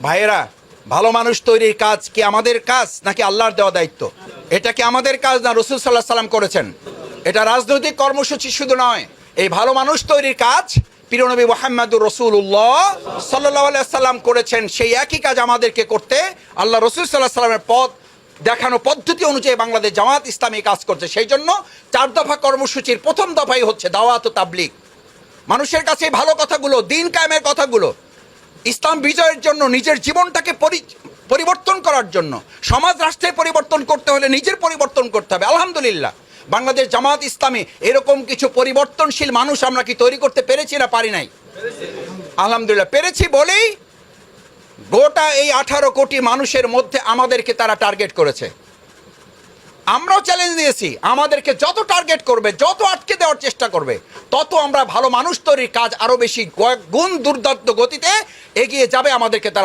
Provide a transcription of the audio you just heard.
ভাইয়েরা, ভালো মানুষ তৈরির কাজ কি আমাদের কাজ নাকি আল্লাহর দেওয়া দায়িত্ব? এটা কি আমাদের কাজ না রাসূল সাল্লাল্লাহু আলাইহি সাল্লাম করেছেন? এটা রাজনৈতিক কর্মসূচি শুধু নয়, এই ভালো মানুষ তৈরির কাজ প্রিয় নবী মুহাম্মদুর রাসূলুল্লাহ সাল্লাল্লাহু আলাইহি সাল্লাম করেছেন। সেই একই কাজ আমাদেরকে করতে আল্লাহ রাসূল সাল্লাল্লাহু আলাইহি সাল্লামের পথ দেখানো পদ্ধতি অনুযায়ী বাংলাদেশ জামাত ইসলামী কাজ করছে। সেই জন্য 4 দফা কর্মসূচির প্রথম দফাই হচ্ছে দাওয়াত ও তাবলীগ। মানুষের কাছে ভালো কথাগুলো, দিন কায়েমের কথাগুলো, ইসলাম বিজয়ের জন্য, নিজের জীবনটাকে পরিবর্তন করার জন্য, সমাজ রাষ্ট্রের পরিবর্তন করতে হলে নিজের পরিবর্তন করতে হবে। আলহামদুলিল্লাহ, বাংলাদেশ জামাত ইসলামী এরকম কিছু পরিবর্তনশীল মানুষ আমরা কি তৈরি করতে পেরেছি না পারি নাই? আলহামদুলিল্লাহ পেরেছি বলেই গোটা এই 18 কোটি মানুষের মধ্যে আমাদেরকে তারা টার্গেট করেছে। আমরাও চ্যালেঞ্জ দিয়েছি, আমাদেরকে যত টার্গেট করবে, যত আটকে দেওয়ার চেষ্টা করবে, তত আমরা ভালো মানুষ তৈরির কাজ আরও বেশি গুণ দুর্দান্ত গতিতে এগিয়ে যাবে, আমাদেরকে তারা